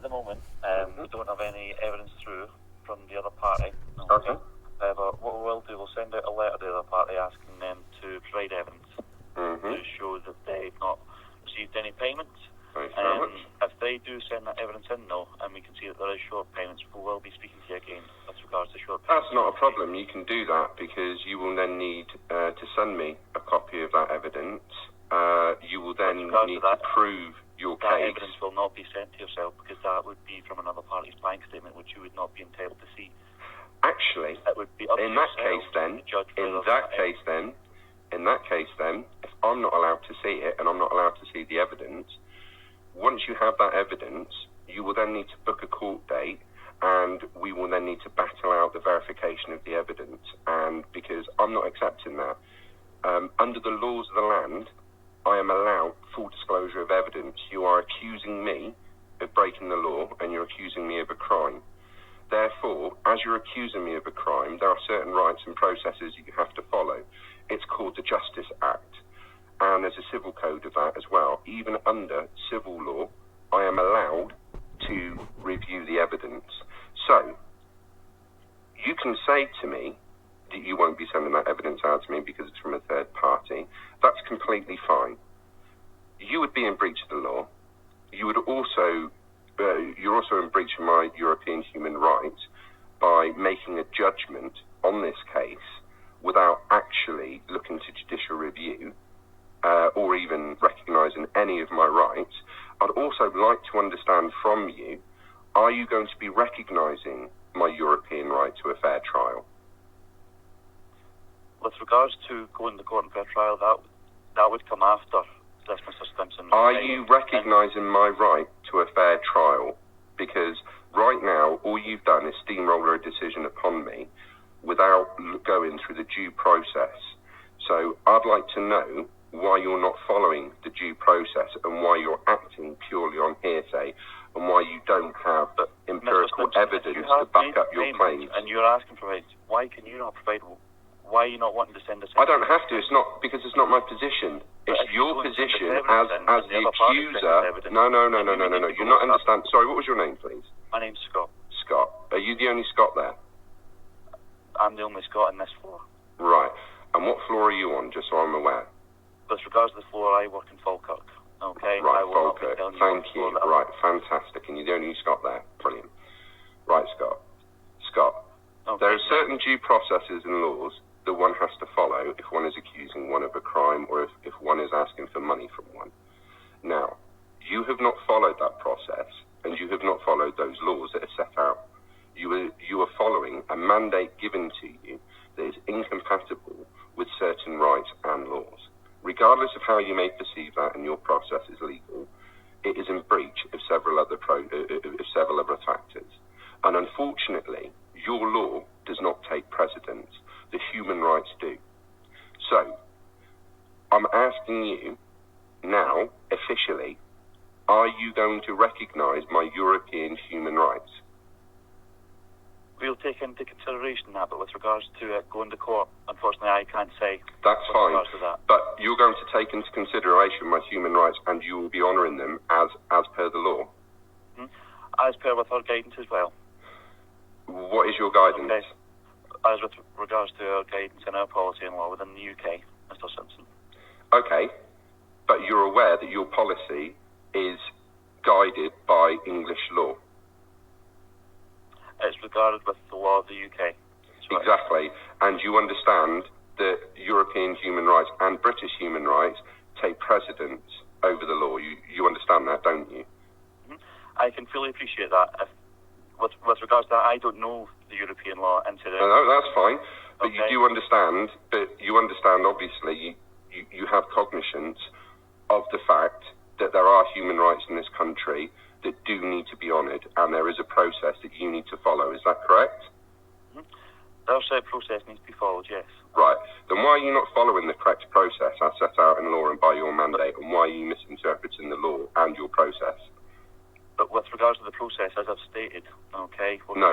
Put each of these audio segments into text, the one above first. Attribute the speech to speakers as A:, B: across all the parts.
A: at the moment, we don't have any evidence through from the other party.
B: Okay.
A: But what we will do, we'll send out a letter to the other party asking them to provide evidence to show that they've not received any payments.
B: Thank you very much.
A: If they do send that evidence in, though, and we can see that there is short payments, we will be speaking to you again with regards to short payments.
B: That's not a problem. You can do that because you will then need to send me a copy of that evidence. You will then need to prove your case.
A: That evidence will not be sent to yourself because that would be from another party's bank statement, which you would not be entitled to see.
B: Actually,
A: it would be up
B: in
A: to
B: that
A: yourself
B: case then, if I'm not allowed to see it and I'm not allowed to see the evidence, once you have that evidence, you will then need to book a court date and we will then need to battle out the verification of the evidence. And because I'm not accepting that, under the laws of the land, I am allowed full disclosure of evidence. You are accusing me of breaking the law and you're accusing me of a crime. Therefore, as you're accusing me of a crime, there are certain rights and processes you have to follow. It's called the Justice Act. And there's a civil code of that as well. Even under civil law, I am allowed to review the evidence. So, you can say to me that you won't be sending that evidence out to me because it's from a third party. That's completely fine. You would be in breach of the law. You would also, you're also in breach of my European human rights by making a judgment on this case without actually looking to judicial review or even recognising any of my rights. I'd also like to understand from you, are you going to be recognising my European right to a fair trial?
A: With regards to going to court and fair trial, that would come after this, Mr. Stimson.
B: Are you recognising my right to a fair trial? Because right now, all you've done is steamroller a decision upon me without going through the due process. So I'd like to know why you're not following the due process and why you're acting purely on hearsay and why you don't have empirical evidence to back up your claims.
A: And you're asking for it. Why can you not provide? Why are you not wanting to send us?
B: I don't have to. It's not because it's not my position. It's your position as the accuser. No. You're not understanding. Sorry, what was your name, please?
A: My name's Scott.
B: Scott. Are you the only Scott there?
A: I'm the only Scott on this floor.
B: Right. And what floor are you on, just so I'm aware?
A: With regards to the floor, I work in Falkirk. Okay.
B: Right, Falkirk. Thank you. Right, fantastic. And you're the only Scott there. Brilliant. Right, Scott. Scott. Okay. There are certain due processes and laws that one has to follow if one is accusing one of a crime or if one is asking for money from one. Now, you have not followed that process and you have not followed those laws that are set out. You are following a mandate given to you that is incompatible with certain rights and laws. Regardless of how you may perceive that and your process is legal, it is in breach of several other factors. And unfortunately, your law does not take precedence. The human rights do. So, I'm asking you now, officially, are you going to recognise my European human rights?
A: We'll take into consideration that, but with regards to going to court, unfortunately, I can't say.
B: That's fine. But you're going to take into consideration my human rights, and you will be honouring them as per the law.
A: As per with our guidance as well.
B: What is your guidance?
A: Okay. As with regards to our guidance and our policy and law within the UK, Mr. Simpson.
B: Okay, but you're aware that your policy is guided by English law.
A: It's regarded with the law of the UK.
B: Exactly. And you understand that European human rights and British human rights take precedence over the law. You understand that, don't you?
A: I can fully appreciate that. With regards to that, I don't know the European law incident.
B: No, that's fine. But okay. You understand, obviously, you have cognizance of the fact that there are human rights in this country that do need to be honoured, and there is a process that you need to follow. Is that correct?
A: That process needs to be followed, yes.
B: Right. Then why are you not following the correct process as set out in law and by your mandate, and why are you misinterpreting the law and your process?
A: But with regards to the process, as I've stated, okay...
B: No,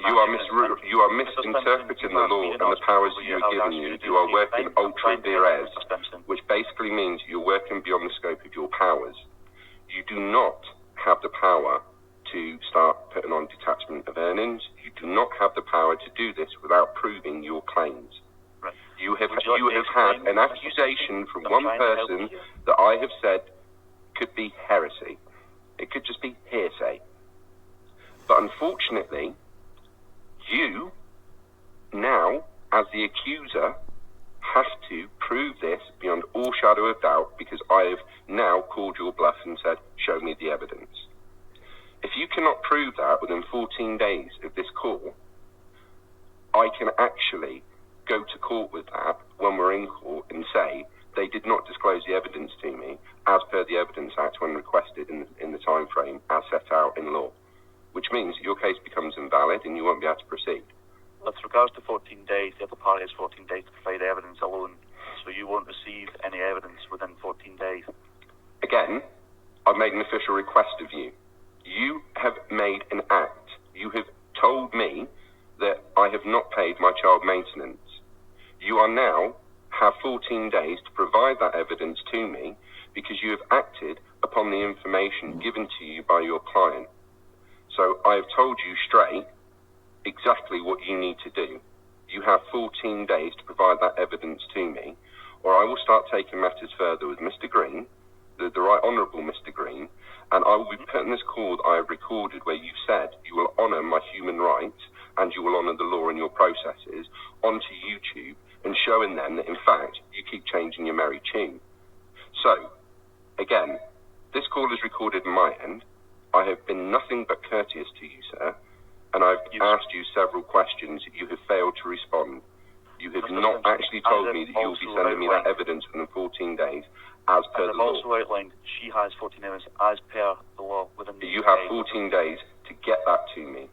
B: you are misinterpreting the law and the powers that you are given you. You are working ultra vires, which basically means you're working beyond the scope of your powers. You do not have the power to start putting on detachment of earnings. You do not have the power to do this without proving your claims.
A: Right.
B: You have had an accusation from one person that I have said could be heresy. It could just be hearsay. But unfortunately, you now, as the accuser, have to prove this beyond all shadow of doubt, because I have now called your bluff and said, show me the evidence. If you cannot prove that within 14 days of this call, I can actually go to court with that when we're in court and say they did not disclose the evidence to me as per the Evidence Act when requested in the time frame as set out in law, which means your case becomes invalid and you won't be able to proceed.
A: With regards to 14 days, the other party has 14 days to provide evidence alone, so you won't receive any evidence within 14 days.
B: Again, I've made an official request of you. You have made an act. You have told me that I have not paid my child maintenance. You are now have 14 days to provide that evidence to me because you have acted upon the information given to you by your client. So I have told you straight exactly what you need to do. You have 14 days to provide that evidence to me, or I will start taking matters further with Mr. Green, the Right Honourable Mr. Green, and I will be putting this call that I have recorded where you said you will honour my human rights and you will honour the law in your processes onto YouTube and showing them that in fact you keep changing your merry tune. So, again, this call is recorded on my end. I have been nothing but courteous to you, sir, and I've asked you several questions. You have failed to respond. You have not actually told me that you'll be sending me that evidence within 14 days as per the law.
A: I've also outlined she has 14 days as per the law within the
B: You have 14 days to get that to me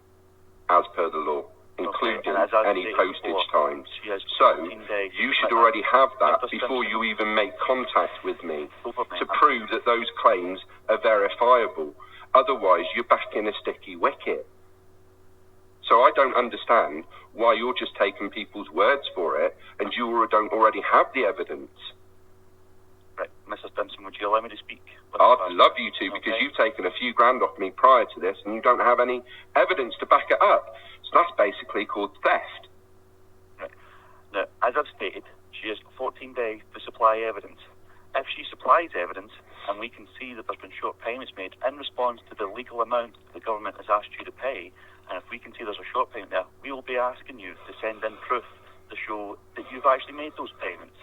B: as per the law, including any postage times. So you should already have that before you even make contact with me to prove that those claims are verifiable. Otherwise, you're back in a sticky wicket. So I don't understand why you're just taking people's words for it and you don't already have the evidence.
A: Right, Mr. Stimson, would you allow me to speak?
B: I'd love you to, because you've taken a few grand off me prior to this and you don't have any evidence to back it up. So that's basically called theft.
A: Right. Now, as I've stated, she has 14 days to supply evidence. If she supplies evidence and we can see that there's been short payments made in response to the legal amount the government has asked you to pay, and if we can see there's a short payment there, we will be asking you to send in proof to show that you've actually made those payments.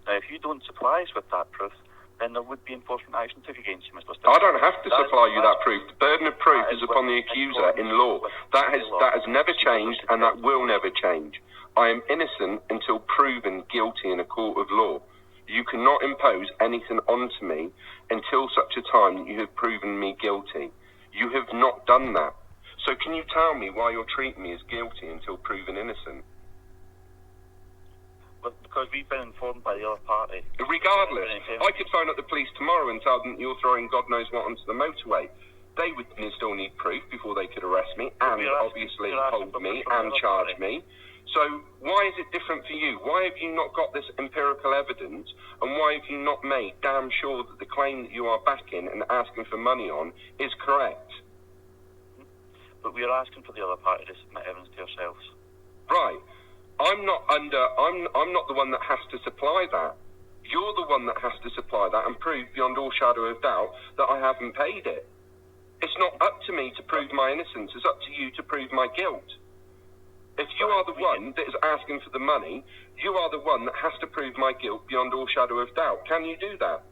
A: Now, if you don't supply us with that proof, then there would be enforcement action took against you, Mr. Stimson.
B: I don't have to supply you that proof. The burden of proof is upon the accuser in law. That has never changed, and that will never change. I am innocent until proven guilty in a court of law. You cannot impose anything onto me until such a time that you have proven me guilty. You have not done that. So can you tell me why you're treating me as guilty until proven innocent?
A: Well, because we've been informed by the other party.
B: Regardless, I could phone up the police tomorrow and tell them you're throwing God knows what onto the motorway. They would still need proof before they could arrest me and obviously hold me and charge me. So why is it different for you? Why have you not got this empirical evidence, and why have you not made damn sure that the claim that you are backing and asking for money on is correct?
A: But we are asking for the other party to submit evidence to yourselves.
B: Right. I'm not the one that has to supply that. You're the one that has to supply that and prove beyond all shadow of doubt that I haven't paid it. It's not up to me to prove my innocence. It's up to you to prove my guilt. If you are the one that is asking for the money, you are the one that has to prove my guilt beyond all shadow of doubt. Can you do that?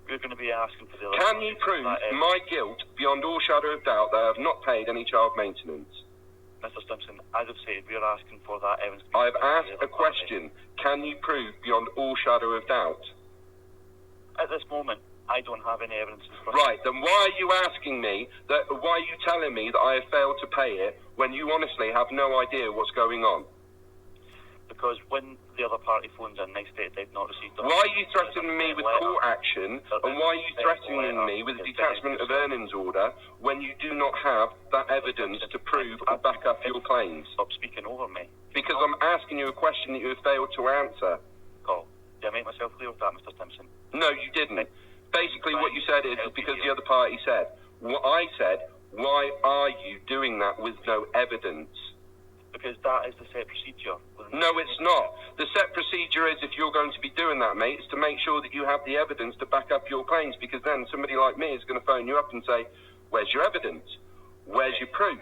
A: We're going to be asking for the other
B: Can you prove my guilt beyond all shadow of doubt that I have not paid any child maintenance?
A: Mr. Stimson, as I've said, we are asking for that evidence.
B: I have asked a question. Can you prove beyond all shadow of doubt?
A: At this moment, I don't have any evidence.
B: Right, then why are you asking me that? Why are you telling me that I have failed to pay it when you honestly have no idea what's going on?
A: Because when the other party phones in, they state they've not received.
B: Why are you threatening me with court action, and why are you threatening me with a detachment of earnings order when you do not have that evidence to prove or back up your claims?
A: Stop speaking over me.
B: Because I'm asking you a question that you have failed to answer.
A: Oh, did I make myself clear with that, Mr. Stimson?
B: No, you didn't. Basically, what you said is because the other party said. What I said Why are you doing that with no evidence?
A: Because that is the set procedure.
B: No, it's not. The set procedure is, if you're going to be doing that, mate, is to make sure that you have the evidence to back up your claims, because then somebody like me is going to phone you up and say, where's your evidence? Where's your proof?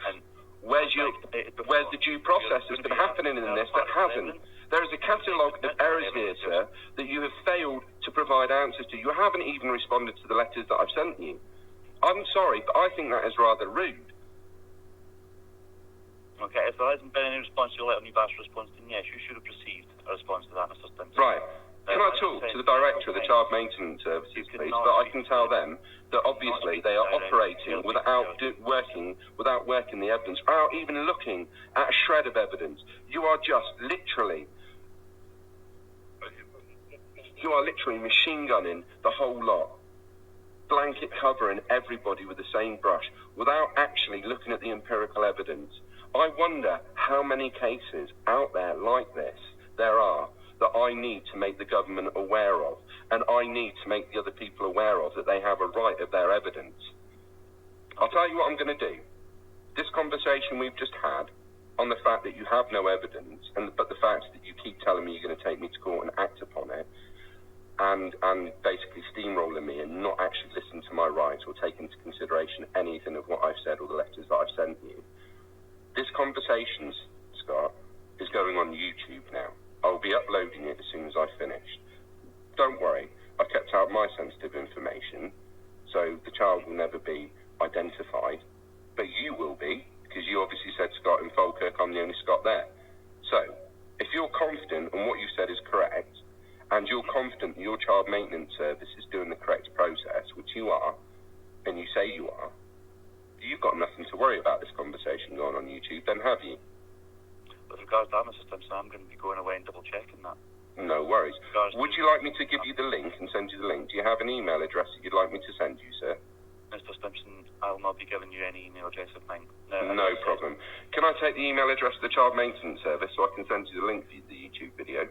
B: Where's the due process that's been happening in this that hasn't? There is a catalogue of errors here, sir, that you have failed to provide answers to. You haven't even responded to the letters that I've sent you. I'm sorry, but I think that is rather rude.
A: Okay, if there hasn't been any response to your letter and you've asked for a response, then yes, you should have received a response to that, Mr. Stimson.
B: Right. Can I talk to the director of the Child Maintenance Services, please? But I can tell them that obviously they are operating without working the evidence, without even looking at a shred of evidence. You are literally machine gunning the whole lot, blanket covering everybody with the same brush, without actually looking at the empirical evidence. I wonder how many cases out there like this there are that I need to make the government aware of, and I need to make the other people aware of, that they have a right of their evidence. I'll tell you what I'm going to do. This conversation we've just had on the fact that you have no evidence, but the fact that you keep telling me you're going to take me to court and act upon it, and basically steamrolling me and not actually listen to my rights or take into consideration anything of what I've said or the letters that I've sent you. This conversation, Scott, is going on YouTube now. I'll be uploading it as soon as I've finished. Don't worry, I've kept out my sensitive information, so the child will never be identified, but you will be, because you obviously said Scott in Falkirk, I'm the only Scott there. So, if you're confident and what you said is correct, and you're confident that your child maintenance service is doing the correct process, which you are, and you say you are, you've got nothing to worry about this conversation going on YouTube, then have you?
A: With regards to that, Mr. Stimson, I'm going to be going away and double-checking that.
B: No worries. Would you like me to give you the link and send you the link? Do you have an email address that you'd like me to send you, sir?
A: Mr. Stimson, I'll not be giving you any email address of mine.
B: No problem. Can I take the email address of the Child Maintenance Service so I can send you the link for the YouTube video?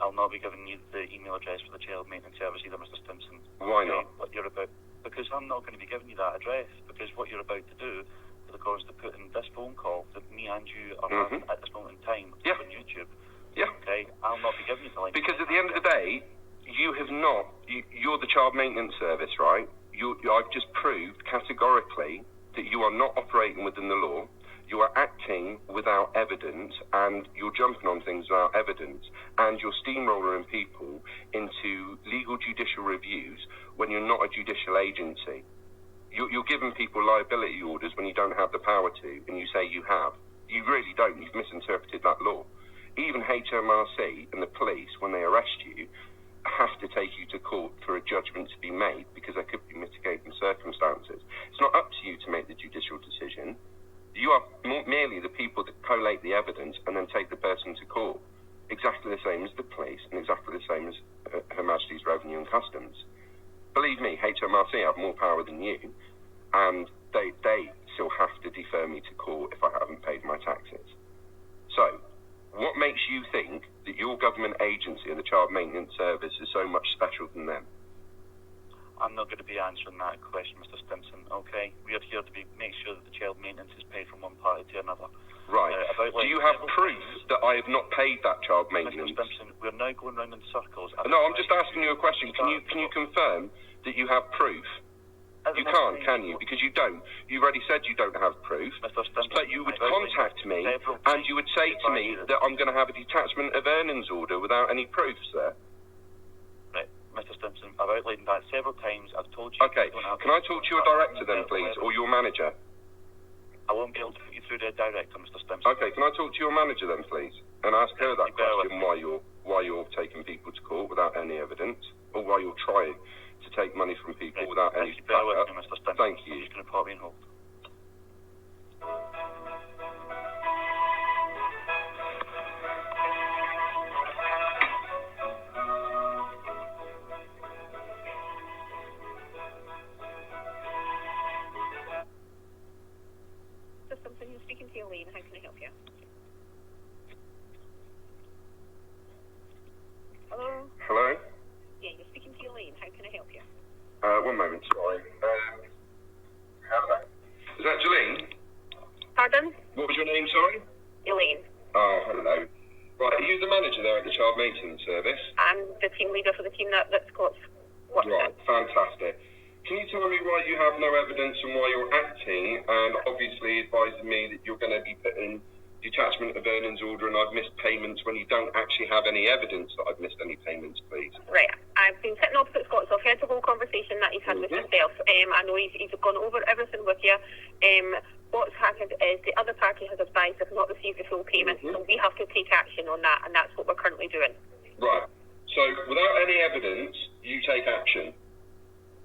A: I'll not be giving you the email address for the Child Maintenance Service either, Mr. Stimson.
B: Why not?
A: What you're about, because I'm not going to be giving you that address, because what you're about to do is, of course, to put in this phone call that me and you are having at this moment in time on YouTube.
B: Yeah.
A: Okay, I'll not be giving you the link.
B: Because at the end of the day, you have not, you're the Child Maintenance Service, right? I've just proved categorically that you are not operating within the law, you are acting without evidence, and you're jumping on things without evidence, and you're steamrolling people into legal judicial reviews when you're not a judicial agency. You're giving people liability orders when you don't have the power to, and you say you have. You really don't. You've misinterpreted that law. Even HMRC and the police, when they arrest you, have to take you to court for a judgment to be made because there could be mitigating circumstances. It's not up to you to make the judicial decision. You are merely the people that collate the evidence and then take the person to court. Exactly the same as the police and exactly the same as Her Majesty's Revenue and Customs. Believe me, HMRC have more power than you, and they still have to defer me to court if I haven't paid my taxes. So, what makes you think that your government agency and the Child Maintenance Service is so much special than them?
A: I'm not going to be answering that question, Mr. Stimson, okay? We are here to make sure that the child maintenance is paid from one party to another.
B: Right. Do you have proof that I have not paid that child maintenance?
A: Mr. Stimson, we're now going round in circles.
B: No, I'm just asking you a question. Can you confirm that you have proof? You can't, can you? Because you don't. You've already said you don't have proof.
A: Mr. Stimson,
B: but you would contact me and you would say to me that I'm going to have a Detachment of Earnings order without any proof, sir.
A: Right, Mr. Stimson, I've outlined that several times. I've told you...
B: Okay, can I talk to your director then, please, or your manager?
A: I won't be able to put you through the director, Mr. Stimson.
B: Okay, can I talk to your manager then, please, and ask her that question, why you're taking people to court without any evidence, or why you're trying to take money from people without any backup. Thank you.
A: I'm just going to pop you in hold.
C: You're speaking to Elaine. How can I help you? Hello?
B: Hello?
C: Yeah, you're speaking to Elaine. How can I help you?
B: 1 moment, sorry. Hello. maintenance service?
C: I'm the team leader for the team that Scott's works
B: Right,
C: in.
B: fantastic. Can you tell me why you have no evidence and why you're acting, and obviously advising me that you're going to be putting Detachment of Earnings order and I've missed payments when you don't actually have any evidence that I've missed any payments, please?
C: Right, I've been sitting opposite Scott, so I've heard the whole conversation that he's had with yourself. I know he's gone over everything with you. What's happened is the other party has advised they've not received the full payment, so we have to take action on that, and that's what we're currently doing.
B: Right. So without any evidence, you take action.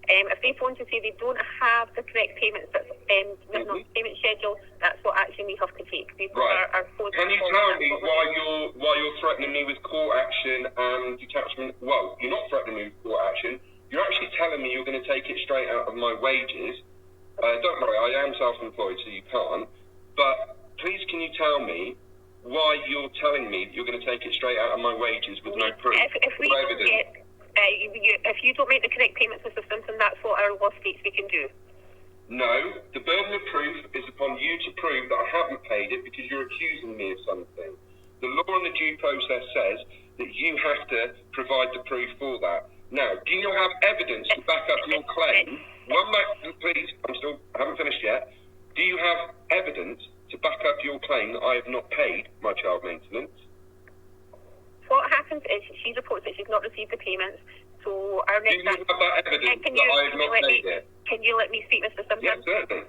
C: If they phone to say they don't have the correct payments that's written on the payment schedule, that's what action we have to take.
B: Right. Can you tell me why you're threatening me with court action and detachment? Well, you're not threatening me with court action. You're actually telling me you're going to take it straight out of my wages. Don't worry, I am self-employed, so you can't. But please, can you tell me why you're telling me that you're going to take it straight out of my wages with no proof?
C: If you don't make the correct payments, Mr. Simpson, that's what our law states we can do.
B: No, the burden of proof is upon you to prove that I haven't paid it because you're accusing me of something. The law and the due process says that you have to provide the proof for that. Now, do you have evidence to back up your claim? One moment, please, I haven't finished yet. Do you have evidence to back up your claim that I have not paid my child maintenance?
C: What happens is she reports that she's not received the payments. So our next.
B: Do you have that evidence that I have not paid it?
C: Can you let me speak, Mr. Simpson?
B: Yes, certainly.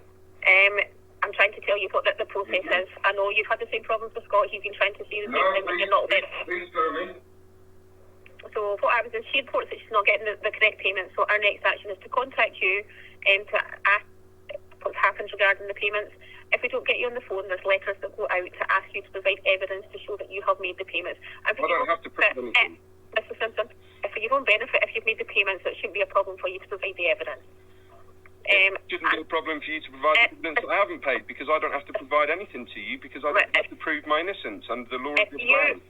C: I'm trying to tell you what the process is. I know you've had the same problems with Scott. He's been trying to see the same thing, but you're not there.
B: Please tell me.
C: So what happens is she reports that she's not getting the correct payment. So our next action is to contact you to ask what happens regarding the payments. If we don't get you on the phone, there's letters that go out to ask you to provide evidence to show that you have made the payments. And
B: I don't have to prove anything.
C: Mr. Simpson, for your own benefit, if you've made the payments, it shouldn't be a problem for you to provide the evidence.
D: It shouldn't be a problem for you to provide evidence that I haven't paid, because I don't have to provide anything to you because I don't have to prove my innocence under the law of this land.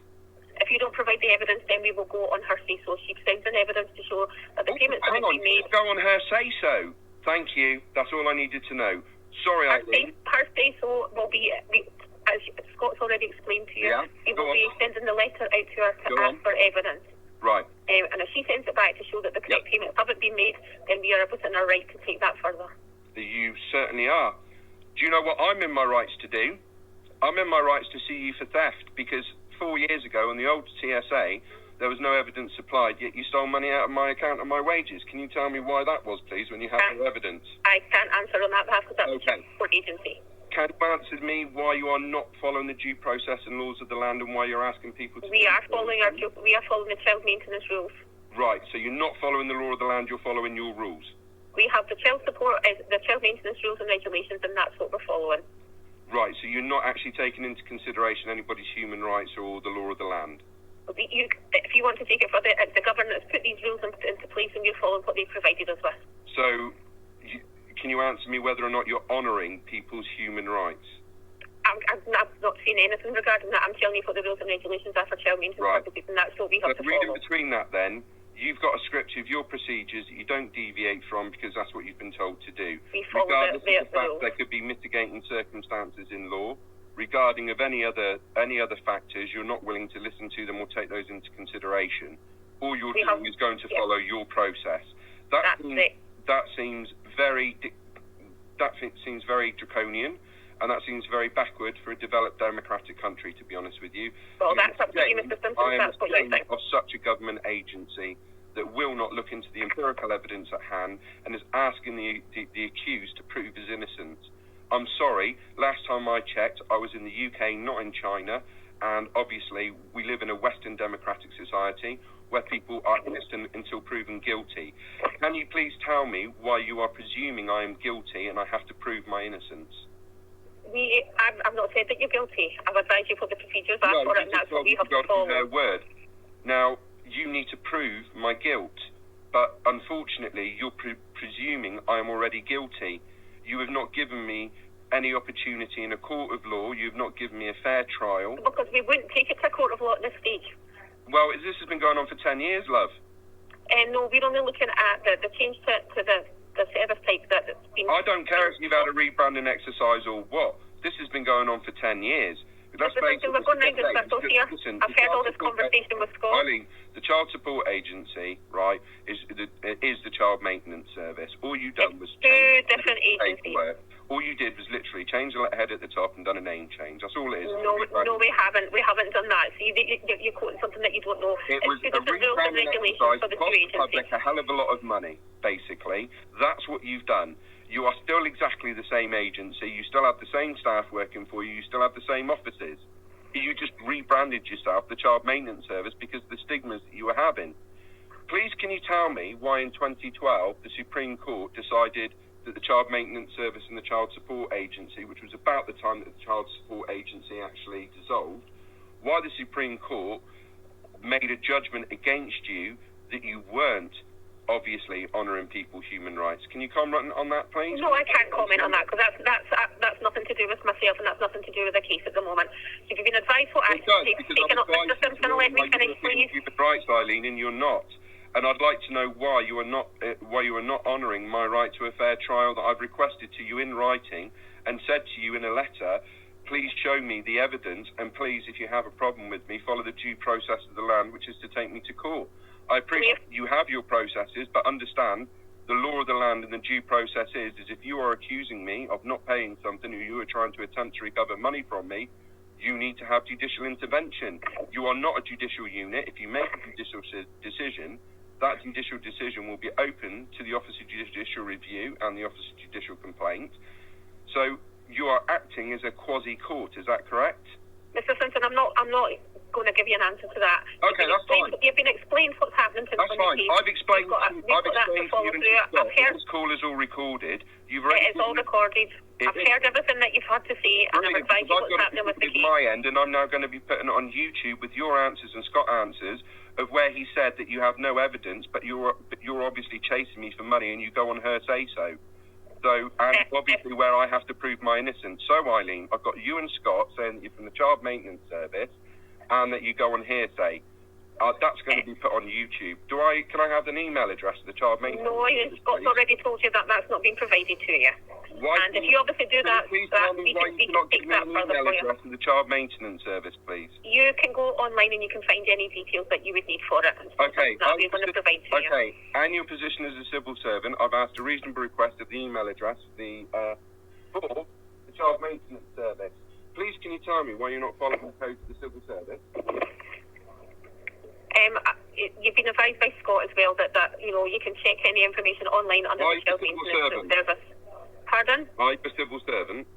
C: If you don't provide the evidence, then we will go on her say-so. She sends in evidence to show that the payments have been made.
D: Go on her say-so. Thank you. That's all I needed to know. Sorry, Eileen.
C: Her say-so will be, as Scott's already explained to you, he will be sending the letter out to her to ask for evidence.
D: Right.
C: And if she sends it back to show that the correct payments haven't been made, then we are within our right to take that further.
D: You certainly are. Do you know what I'm in my rights to do? I'm in my rights to sue you for theft, because 4 years ago on the old TSA, there was no evidence supplied, yet you stole money out of my account and my wages. Can you tell me why that was, please, when you have no evidence?
C: I can't answer on that behalf because that's a court agency.
D: Can you answer me why you are not following the due process and laws of the land and why you're asking people to...
C: We are following the child maintenance rules.
D: Right, so you're not following the law of the land, you're following your rules.
C: We have the child support, the child maintenance rules and regulations, and that's what we're following.
D: Right, so you're not actually taking into consideration anybody's human rights or the law of the land?
C: If you want to take it further, the government has put these rules into place and you're following what they've provided us with.
D: So, can you answer me whether or not you're honouring people's human rights?
C: I'm not saying anything regarding that. I'm telling you what the rules and regulations are for child maintenance purposes, and that's what we have to follow.
D: Reading between that then, you've got a script of your procedures that you don't deviate from because that's what you've been told to do.
C: We follow
D: regardless of the fact
C: rules.
D: There could be mitigating circumstances in law. Regarding of any other factors, you're not willing to listen to them or take those into consideration. All you're doing is going to follow your process. That seems very draconian, and that seems very backward for a developed democratic country, to be honest with you.
C: Well, that's up to you, Mr. Simpson. That's what you think.
D: Of such a government agency that will not look into the empirical evidence at hand and is asking the accused to prove his innocence. I'm sorry, last time I checked, I was in the UK, not in China, and obviously we live in a Western democratic society where people are innocent until proven guilty. Can you please tell me why you are presuming I am guilty and I have to prove my innocence?
C: I've not said that you're guilty. I've advised you what the procedures are for it, and that's what we have to follow.
D: Her word. Now, you need to prove my guilt, but unfortunately, you're presuming I am already guilty. You have not given me any opportunity in a court of law. You have not given me a fair trial.
C: Because we wouldn't take it to a court of law at this stage.
D: Well, this has been going on for 10 years, love.
C: No, we're only looking at the change to the service type that's been...
D: I don't care if you've had a rebranding exercise or what. This has been going on for 10 years. That's
C: Listen, we're going round in circles here. I've heard all this conversation with Scott.
D: Eileen, the Child Support Agency, right, is the Child Maintenance Service. All you done was
C: two different agencies.
D: All you did was literally change the letterhead at the top and done a name change. That's all it is.
C: No, we haven't. We haven't done that. So you're quoting something that you don't know.
D: It was a rebranding exercise that cost the public a hell of a lot of money, basically. That's what you've done. You are still exactly the same agency. You still have the same staff working for you. You still have the same offices. You just rebranded yourself the Child Maintenance Service because of the stigmas that you were having. Please, can you tell me why in 2012 the Supreme Court decided that the Child Maintenance Service and the Child Support Agency, which was about the time that the Child Support Agency actually dissolved, why the Supreme Court made a judgment against you that you weren't obviously honouring people's human rights? Can you comment on that, please?
C: No, I can't comment on that because that's nothing to do with myself and that's nothing to do with the case at the moment. So if you've been advised what action you've taken up, Mr Simpson, let me finish, please.
D: Human rights, Eileen, and you're not. And I'd like to know why you are not honouring my right to a fair trial that I've requested to you in writing and said to you in a letter. Please show me the evidence, and please, if you have a problem with me, follow the due process of the land, which is to take me to court. I appreciate you have your processes, but understand the law of the land and the due process is if you are accusing me of not paying something or you are trying to attempt to recover money from me, you need to have judicial intervention. You are not a judicial unit. If you make a judicial decision, that judicial decision will be open to the Office of Judicial Review and the Office of Judicial Complaint. So you are acting as a quasi-court, is that correct?
C: Mr Simpson, I'm not going to give you an answer to that.
D: Okay, that's fine.
C: You've been explained what's happening to
D: That's fine. I've explained to you this call is all recorded.
C: It is all recorded. I've heard everything that you've had to say and I've advised you what's happening with the case.
D: My end, and I'm now going to be putting it on YouTube with your answers and Scott's answers of where he said that you have no evidence, but you're obviously chasing me for money and you go on her say-so. So, and obviously where I have to prove my innocence. So, Eileen, I've got you and Scott saying that you're from the Child Maintenance Service and that you go on hearsay. That's going to be put on YouTube. Can I have an email address of the Child Maintenance Service?
C: No, Scott's already told you that that's not been provided to you. And if you obviously do that,
D: please tell me why you cannot give me an email address of the Child Maintenance Service, please.
C: You can go online and you can find any details that you would need for it.
D: Okay.
C: That we're going to provide to you.
D: Okay. And your position as a civil servant, I've asked a reasonable request of the email address for the Child Maintenance Service. Please, can you tell me why you're not following the code of the civil service?
C: You've been advised by Scott as well that you can check any information online under the Child Maintenance Service. Pardon?
D: I'm a civil servant.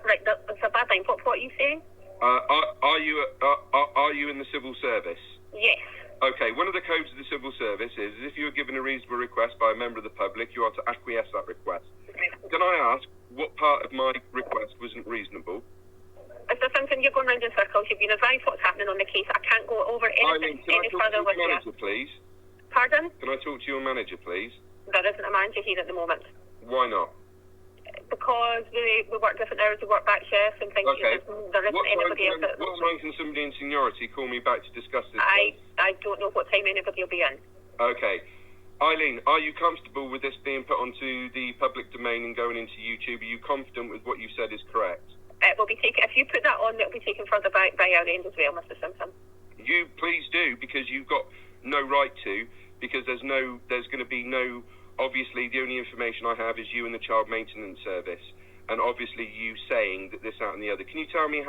C: Right, that's a bad line. What are you saying?
D: Are you in the civil service?
C: Yes.
D: Okay, one of the codes of the civil service is if you are given a reasonable request by a member of the public, you are to acquiesce that request. Can I ask what part of my request wasn't reasonable?
C: Mr Simpson, you're going round in circles. You've been advised what's happening on the case. I can't go over anything any further with you.
D: Can I talk to your manager, please?
C: Pardon?
D: Can I talk to your manager, please?
C: There isn't a manager here at the moment.
D: Why not?
C: Because we work different hours, we work back shifts and things.
D: Okay.
C: There isn't anybody else at the
D: moment. What time can somebody in seniority call me back to discuss this?
C: I don't know what time anybody will be in.
D: Okay. Eileen, are you comfortable with this being put onto the public domain and going into YouTube? Are you confident with what you said is correct?
C: It will be taken. If you put that on, it will be taken further by our end as well, Mr Simpson.
D: You please do, because you've got no right to, because there's going to be no. Obviously, the only information I have is you and the Child Maintenance Service, and obviously you saying that this, that, and the other. Can you tell me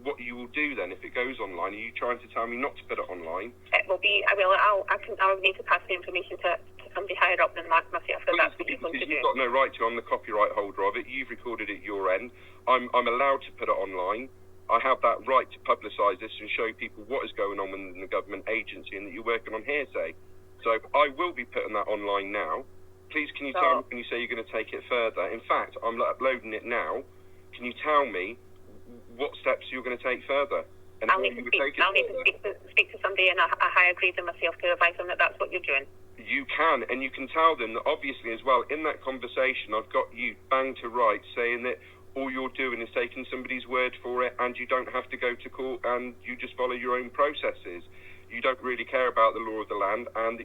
D: what you will do then if it goes online? Are you trying to tell me not to put it online?
C: It will be. I'll need to pass the information to somebody higher up than myself. So that's what you're going to do.
D: You've got no right to. I'm the copyright holder of it. You've recorded it your end. I'm allowed to put it online. I have that right to publicise this and show people what is going on within the government agency and that you're working on hearsay. So I will be putting that online now. Please, can you tell me when you say you're going to take it further? In fact, I'm uploading it now. Can you tell me what steps you're going to take further? And
C: I'll need to speak to somebody in a higher grade than myself to advise them that that's what you're doing.
D: You can, and you can tell them that obviously as well, in that conversation, I've got you bang to right saying that all you're doing is taking somebody's word for it and you don't have to go to court and you just follow your own processes. You don't really care about the law of the land and